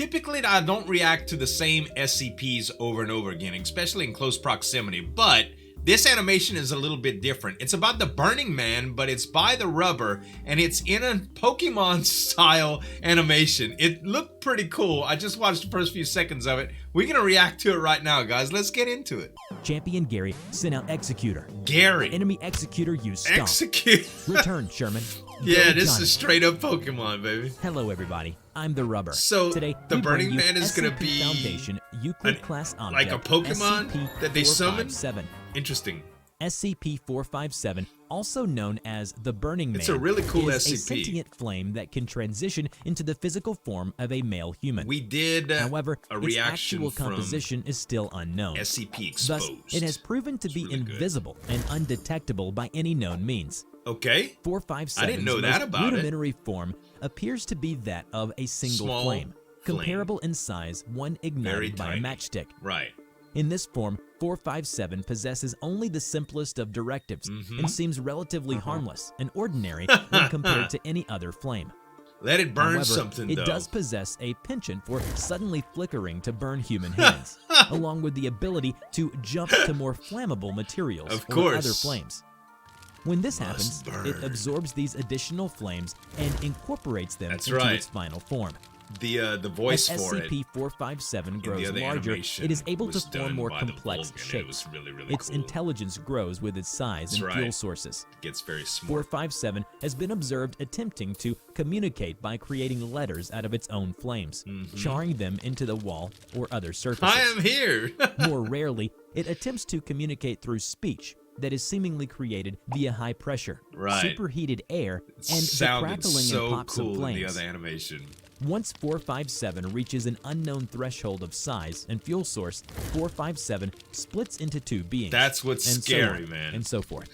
Typically, I don't react to the same SCPs over and over again, especially in close proximity, but this animation is a little bit different. It's about the Burning Man, but it's by the rubber, and it's in a Pokemon style animation. It looked pretty cool. I just watched the first few seconds of it. We're gonna react to it right now, guys. Let's get into it. Champion Gary sent out Executor. Gary. Enemy Executor used Stomp. Execute. Return, Sherman. Yeah, Go, this Johnny. is straight up Pokemon, baby. Hello, everybody. I'm the Rubber. So, today the we bring Burning you Man is gonna SCP be Foundation Euclid class object, like a Pokemon that they summon? SCP-457. Interesting. SCP-457, also known as the Burning Man, It's a really cool is a SCP. sentient flame that can transition into the physical form of a male human. We did However, a its reaction actual from composition is still unknown. SCP Thus, Exposed. it has proven to be really good. invisible and undetectable by any known means. Okay. 457's I didn't know that most about it. rudimentary form appears to be that of a single Small flame, flame. comparable in size one Very ignited by tiny. a matchstick. Right. In this form, 457 possesses only the simplest of directives and seems relatively harmless and ordinary when compared to any other flame. Let it burn However, something, it though. does possess a penchant for suddenly flickering to burn human hands, along with the ability to jump to more flammable materials Of or course. other flames. When this Must happens, it burn. absorbs these additional flames and incorporates them That's into right. its final form. The voice As for it. SCP-457 grows other larger, animation it is able to was form done more by the complex Vulcan. It shapes. was really Its cool. intelligence grows with its size That's and right. fuel sources. It gets very smart. 457 has been observed attempting to communicate by creating letters out of its own flames, charring them into the wall or other surfaces. I am here. More rarely, it attempts to communicate through speech that is seemingly created via high pressure, Right. superheated air, and the Sounded crackling so and pops cool of in flames. the other animation. Once 457 reaches an unknown threshold of size and fuel source, 457 splits into two beings. That's what's and scary, so on, man. And so forth.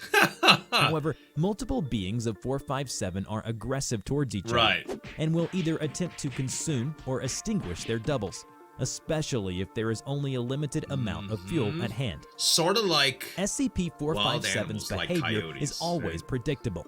However, multiple beings of 457 are aggressive towards each Right. other and will either attempt to consume or extinguish their doubles, especially if there is only a limited amount of fuel at hand. Sort of like wild SCP-457's animals like behavior coyotes, is always right? predictable,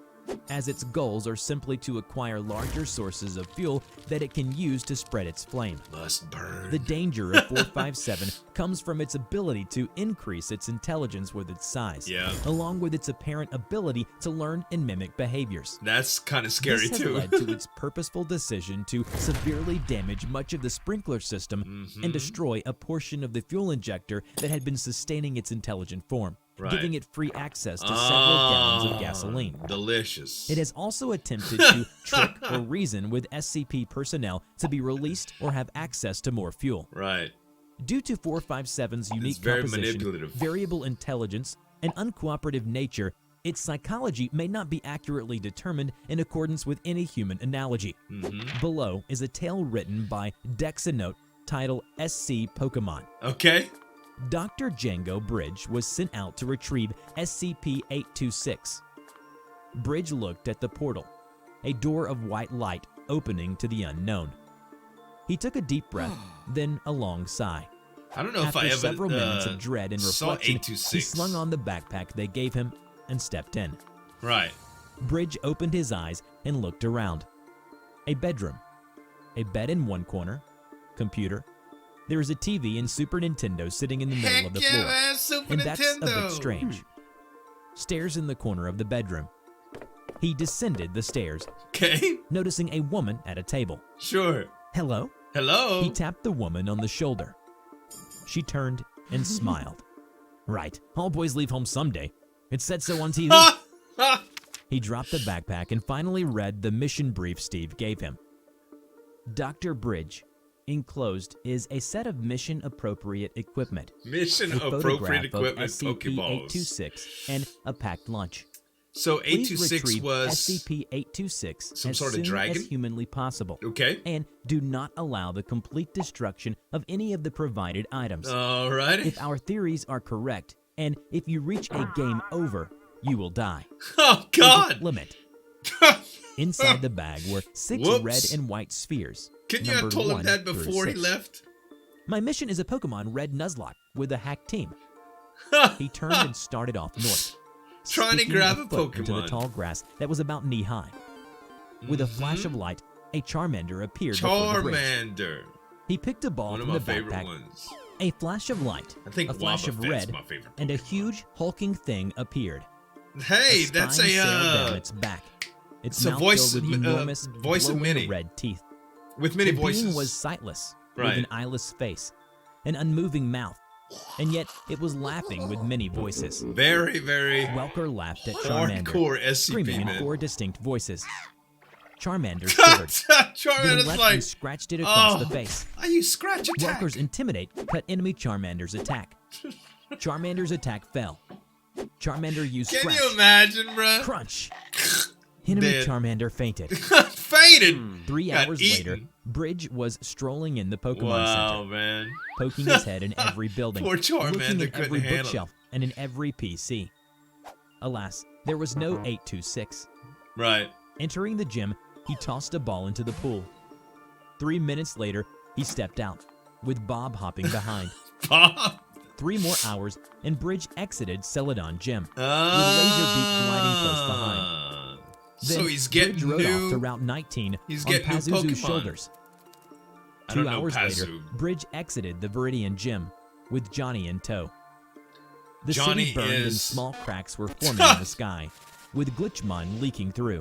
as its goals are simply to acquire larger sources of fuel that it can use to spread its flame. must burn. The danger of 457 comes from its ability to increase its intelligence with its size, Yeah. along with its apparent ability to learn and mimic behaviors. That's kind of scary This has too. led to its purposeful decision to severely damage much of the sprinkler system and destroy a portion of the fuel injector that had been sustaining its intelligent form, Right. giving it free access to several gallons of gasoline. Delicious. It has also attempted to trick or reason with SCP personnel to be released or have access to more fuel. Right. Due to 457's unique very composition, manipulative. variable intelligence, and uncooperative nature, its psychology may not be accurately determined in accordance with any human analogy. Below is a tale written by Dexanote titled SC Pokémon. Okay. Dr. Django Bridge was sent out to retrieve SCP-826. Bridge looked at the portal, a door of white light opening to the unknown. He took a deep breath, then a long sigh. I don't know if After I ever several minutes of dread and saw reflection, he 826. slung on the backpack they gave him and stepped in. Right. Bridge opened his eyes and looked around. A bedroom. A bed in one corner. Computer. There is a TV and Super Nintendo sitting in the middle Heck of the yeah, floor. man, Super And that's a Nintendo. bit strange. Stairs in the corner of the bedroom. He descended the stairs, Okay. noticing a woman at a table. Sure. Hello? Hello. He tapped the woman on the shoulder. She turned and smiled. Right, all boys leave home someday. It said so on TV. He dropped the backpack and finally read the mission brief Steve gave him. Dr. Bridge, enclosed is a set of mission-appropriate equipment, Mission a appropriate photograph of equipment Pokeballs. SCP-826, and a packed lunch. So Please 826 retrieve was SCP-826 some as sort of soon dragon? as humanly possible, okay. and do not allow the complete destruction of any of the provided items. Alrighty. If our theories are correct, and if you reach a game over, you will die. Oh There's a God. limit. Inside the bag were 6 Whoops. red and white spheres. Couldn't you have numbered told him 1 that through before he 6. left? My mission is a Pokemon Red Nuzlocke with a hack team. He turned and started off north, Trying to sticking grab a a foot into the Pokemon. tall grass that was about knee-high. With a flash of light, a Charmander appeared before the bridge. Charmander. He picked a ball One of from my the favorite backpack. ones. A flash of light, I think a flash of Wobbuffet's red, my favorite and a Pokemon. huge hulking thing appeared. Hey, A that's spine a sailed down its back. Its it's a mouth voice- filled with enormous, voice of glowing Minnie. red teeth. with many The voices. being was sightless, with Right. an eyeless face, an unmoving mouth, and yet it was laughing with many voices. Very, very Welker laughed at Charmander, hardcore SCP, screaming in man. 4 distinct voices. Charmander shivered, then Charmander's leapt like, and scratched it across oh, the face. I use scratch attack. Welker's Intimidate cut enemy Charmander's attack. Charmander's attack fell. Charmander used Can Scratch. you imagine, bruh? Crunch. Enemy Dead. Charmander fainted. Fainted. 3 Got hours eaten. later, Bridge was strolling in the Pokemon Wow, Center, man. poking his head in every building, Poor Charmander looking in couldn't every handle it. bookshelf and in every PC. Alas, there was no 826. Right. Entering the gym, he tossed a ball into the pool. 3 minutes later, he stepped out, with Bob hopping behind. Bob. 3 more hours, and Bridge exited Celadon Gym, with Laserbeak gliding close behind. Then So he's getting Bridge rode off to new. Route 19 He's on getting new Pazuzu's Pokemon. shoulders. I 2 don't know hours later, Pazu. Bridge exited the Viridian Gym, with Johnny in tow. The Johnny city burned and is- small cracks were forming in the sky, with Glitchmon leaking through.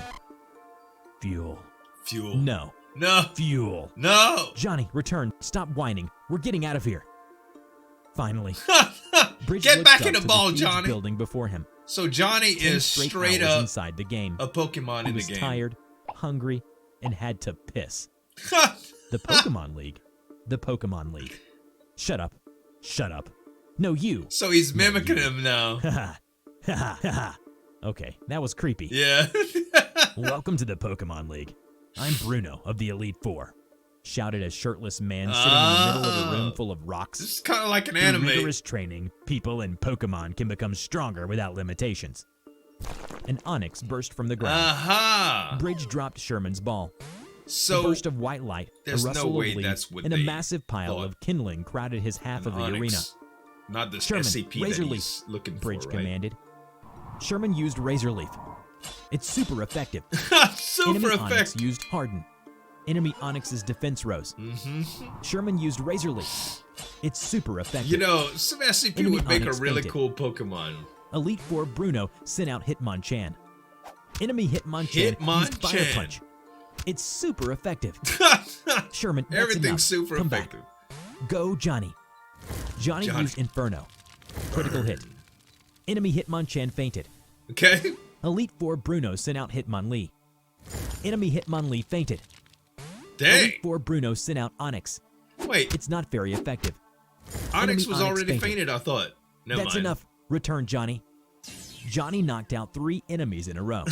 Fuel. Fuel. No. No. Fuel. No. Johnny, return. Stop whining. We're getting out of here. Finally, Bridge Get looked back up in the to ball, huge Johnny. building before him. So Johnny 10 is straight hours up inside the game. a Pokemon He in the was game. tired, hungry, and had to piss. The Pokemon League. The Pokemon League. Shut up. Shut up. No, you. So he's No, mimicking you. him now. Ha ha. Ha ha ha. Okay, that was creepy. Yeah. Welcome to the Pokemon League. I'm Bruno of the Elite Four. Shouted a shirtless man sitting in the middle of a room full of rocks. This is kind of like an Through anime. rigorous training, people and Pokemon can become stronger without limitations. An onyx burst from the ground. Aha. Bridge dropped Sherman's ball. A So burst of white light, a there's no rustle way of leaves, that's what and a they massive pile thought. of kindling crowded his half an of the Onyx. arena. Not this Sherman, SCP Razor that Leaf, he's looking Bridge for, right? commanded. Sherman used Razor Leaf. It's super effective. Super Enemy Onyx effective. used Harden. Enemy Onyx's defense rose. Sherman used Razor Leaf. It's super effective. You know, some SCP Enemy would make Onyx a really fainted. cool Pokemon. Elite Four Bruno sent out Hitmonchan. Enemy Hitmonchan used Fire Hitmonchan. Punch. It's super effective. Sherman, that's Everything's enough. super Come effective. Back. Go, Johnny. Johnny Johnny. used Inferno. Critical hit. Enemy Hitmonchan fainted. Okay. Elite Four Bruno sent out Hitmonlee. Enemy Hitmonlee fainted. Dang. Elite Four Bruno sent out Onyx. Wait, It's not very effective. Onyx enemy was Onyx already fainted. fainted, I thought. Never That's mind. enough. Return, Johnny. Johnny knocked out 3 enemies in a row.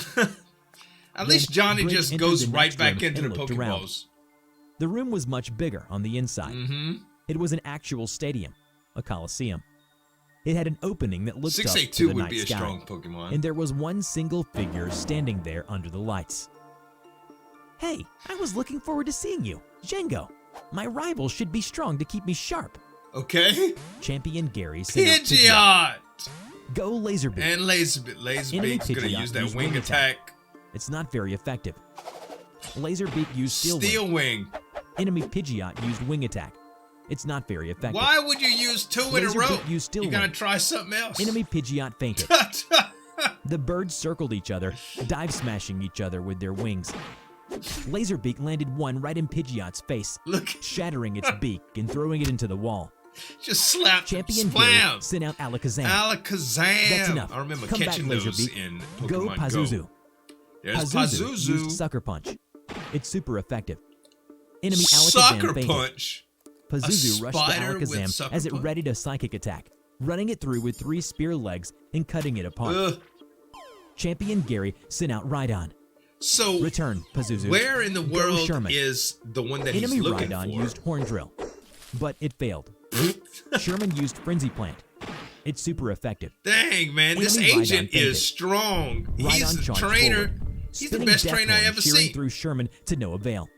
At least Then Johnny Bridge just entered goes the right next back room into the and looked around. Pokeballs. The room was much bigger on the inside. It was an actual stadium, a coliseum. It had an opening that looked up to 682 the would night be a sky, strong Pokemon. and there was one single figure standing there under the lights. Hey, I was looking forward to seeing you, Django. My rival should be strong to keep me sharp. Okay. Champion Gary sent out Pidgeot. Pidgeot! Go Laserbeak. And Laserbeak. Laserbeak's gonna Pidgeot use that used wing wing attack. It's not very effective. Laserbeak used Steel Wing. Steel Wing. Enemy Pidgeot used Wing Attack. It's not very effective. Why would you use 2 in a Laserbeak row? used Steel You gotta Wing. try something else. Enemy Pidgeot fainted. The birds circled each other, dive smashing each other with their wings. Laserbeak landed one right in Pidgeot's face, Look, shattering its beak and throwing it into the wall. just slap. Champion Gary Splam. sent out Alakazam. Alakazam. That's enough. I remember Come back, catching those Laserbeak. in Go Pokemon Pazuzu. Go. There's Pazuzu Pazuzu. used Sucker Punch. It's super effective. Enemy Sucker Alakazam fainted. Punch. Pazuzu A rushed to spider with Alakazam Sucker as it Punch? readied a psychic attack, running it through with 3 spear legs and cutting it apart. Ugh. Champion Gary sent out Rhydon. So, Return, Pazuzu. where in the Go, world Sherman. is the one that Enemy he's looking Rhydon for? used Horn Drill, but it failed. Sherman used Frenzy Plant. It's super effective. Dang, man, this Enemy Rhydon agent fainted. is strong. He's Rhydon the charged trainer. forward, He's the spinning best Death trainer I Horn, ever shearing seen. through Sherman to no avail.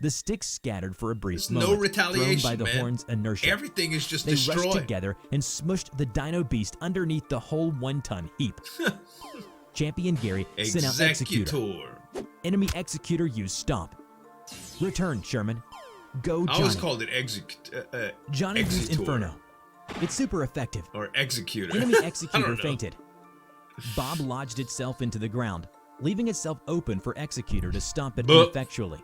The sticks scattered for a brief There's no moment, retaliation, thrown by the man. horn's inertia. Everything is just They rushed destroyed. together and smushed the Dino Beast underneath the whole 1-ton heap. Champion Gary sent out Executor. Enemy Executor used Stomp. Return, Sherman. Go, I Johnny. always called it Johnny used Executor. Inferno. It's super effective. Or Executor. Enemy I Executor don't know. fainted. Bob lodged itself into the ground, leaving itself open for Executor to stomp it But- ineffectually.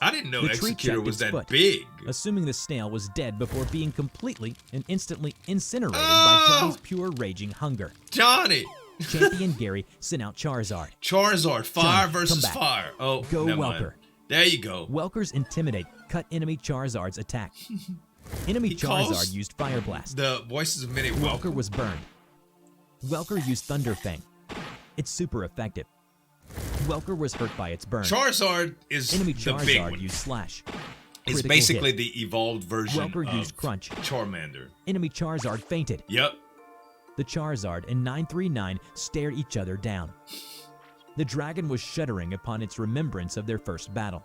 I didn't know The tree Executor checked was its that foot, big. assuming the snail was dead before being completely and instantly incinerated Oh! by Johnny's pure raging hunger. Johnny! Champion Gary sent out Charizard. Charizard, fire Johnny, versus come back. fire. Oh, Go, never Welker. mind. There you go. Welker's Intimidate cut enemy Charizard's attack. Enemy He calls Charizard used Fire Blast. The voices of many Welker was burned. Welker used Thunder Fang. It's super effective. Welker was hurt by its burn. Charizard is Enemy the big Charizard one. used Slash. It's Critical basically hit. the evolved version Welker of used Crunch. Charmander. Enemy Charizard fainted. Yep. The Charizard and 939 stared each other down. The dragon was shuddering upon its remembrance of their first battle.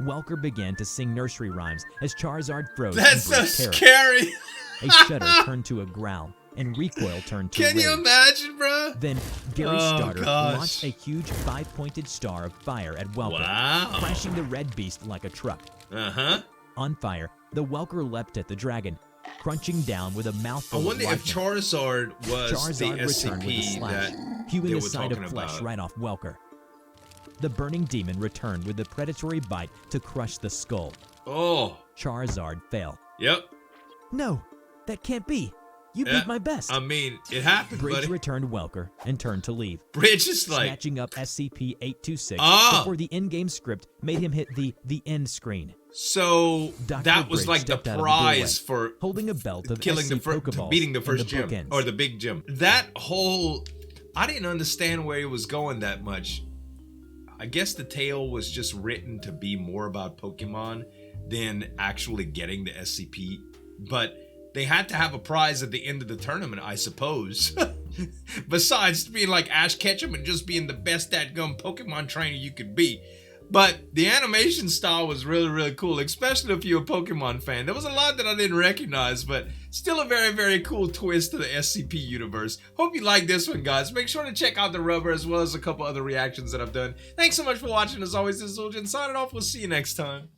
Welker began to sing nursery rhymes as Charizard froze That's in so brief terror. scary. A shudder turned to a growl, and recoil turned to Can rage. you imagine, bro? Then Gary's Oh, starter gosh. launched a huge 5-pointed star of fire at Welker, Wow. crashing the red beast like a truck. Uh-huh. On fire, the Welker leapt at the dragon, crunching down with a I mouthful wonder of if lightning. Charizard was Charizard the returned with a SCP slash, that hewing they the were side of talking flesh about. right off Welker. The burning demon returned with a predatory bite to crush the skull. Oh. Charizard fell. Yep. No, that can't be. You Yeah, beat my best. I mean, it happened, Bridge buddy. returned Welker and turned to leave, Bridge is like, snatching up SCP-826 Ah. before the in-game script made him hit the end screen, so Dr. that was Bridge like the stepped out of the prize for holding a belt of killing the SC first, Pokeballs beating the and first gym bookends. or the big gym. That whole, I didn't understand where it was going that much. I guess the tale was just written to be more about Pokemon than actually getting the SCP, but they had to have a prize at the end of the tournament, I suppose. Besides being like Ash Ketchum and just being the best dadgum Pokemon trainer you could be. But the animation style was really, really cool, especially if you're a Pokemon fan. There was a lot that I didn't recognize, but still a very, very cool twist to the SCP universe. Hope you like this one, guys. Make sure to check out the rubber as well as a couple other reactions that I've done. Thanks so much for watching. As always, this is Zueljin signing off. We'll see you next time.